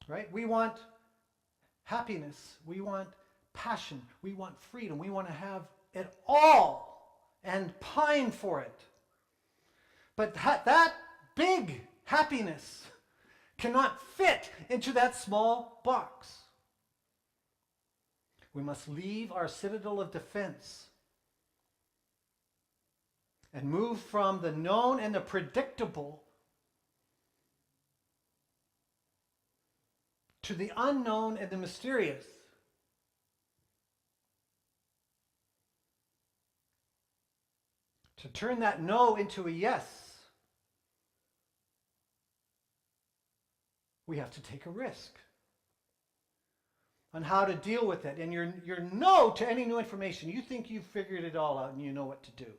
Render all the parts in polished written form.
right? We want happiness. We want passion. We want freedom. We want to have it all and pine for it. But that big happiness cannot fit into that small box. We must leave our citadel of defense and move from the known and the predictable to the unknown and the mysterious. To turn that no into a yes, we have to take a risk on how to deal with it. And your no to any new information, you think you've figured it all out and you know what to do.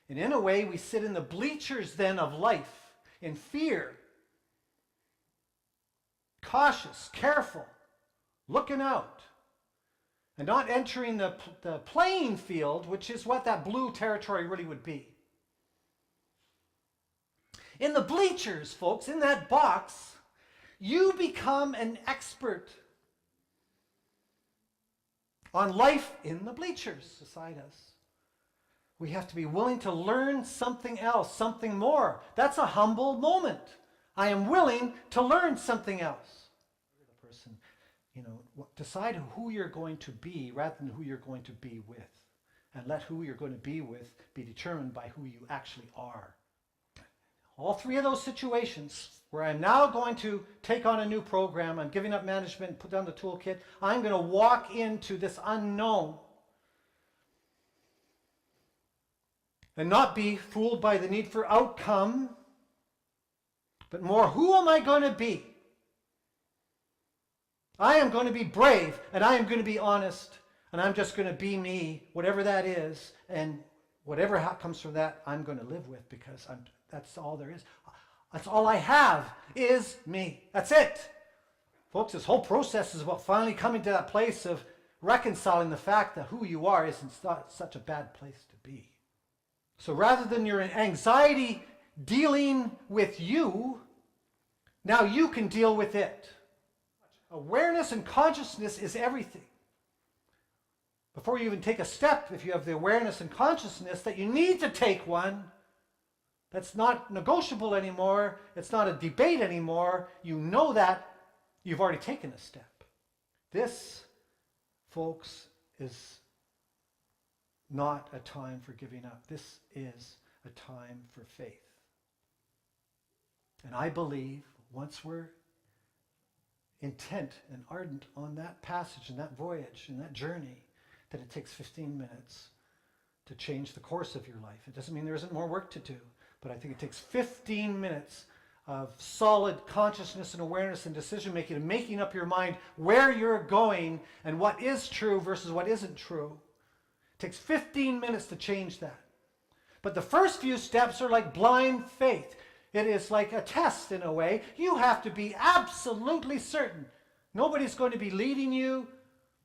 And in a way, we sit in the bleachers then of life in fear, cautious, careful, looking out, and not entering the playing field, which is what that blue territory really would be. In the bleachers, folks, in that box, you become an expert on life in the bleachers beside us. We have to be willing to learn something else, something more. That's a humble moment. I am willing to learn something else. The person, decide who you're going to be rather than who you're going to be with. And let who you're going to be with be determined by who you actually are. All three of those situations where I'm now going to take on a new program, I'm giving up management, put down the toolkit, I'm going to walk into this unknown and not be fooled by the need for outcome, but more, who am I going to be? I am going to be brave, and I am going to be honest, and I'm just going to be me, whatever that is, and whatever comes from that, I'm going to live with, because that's all there is. That's all I have is me. That's it. Folks, this whole process is about finally coming to that place of reconciling the fact that who you are isn't such a bad place to be. So rather than your anxiety dealing with you, now you can deal with it. Awareness and consciousness is everything. Before you even take a step, if you have the awareness and consciousness that you need to take one, that's not negotiable anymore, it's not a debate anymore, you know that, you've already taken a step. This, folks, is not a time for giving up. This is a time for faith. And I believe once we're intent and ardent on that passage and that voyage and that journey, that it takes 15 minutes to change the course of your life. It doesn't mean there isn't more work to do, but I think it takes 15 minutes of solid consciousness and awareness and decision making and making up your mind where you're going and what is true versus what isn't true. It takes 15 minutes to change that. But the first few steps are like blind faith. It is like a test in a way. You have to be absolutely certain. Nobody's going to be leading you,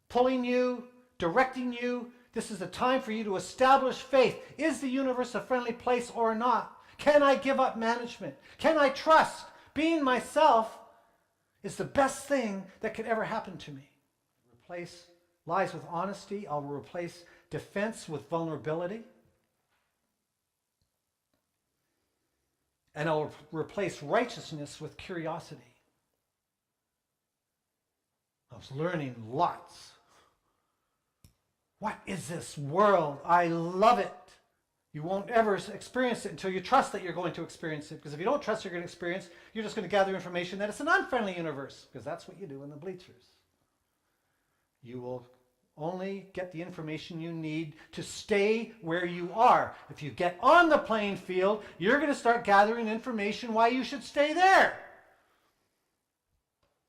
pulling you, directing you. This is the time for you to establish faith. Is the universe a friendly place or not? Can I give up management? Can I trust? Being myself is the best thing that could ever happen to me. Replace lies with honesty. I'll replace defense with vulnerability. And I'll replace righteousness with curiosity. I was learning lots. What is this world? I love it. You won't ever experience it until you trust that you're going to experience it. Because if you don't trust you're going to experience, you're just going to gather information that it's an unfriendly universe. Because that's what you do in the bleachers. You will only get the information you need to stay where you are. If you get on the playing field, you're going to start gathering information why you should stay there.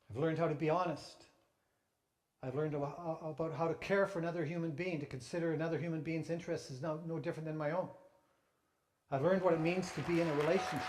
I've learned how to be honest. I've learned about how to care for another human being, to consider another human being's interests is no different than my own. I've learned what it means to be in a relationship.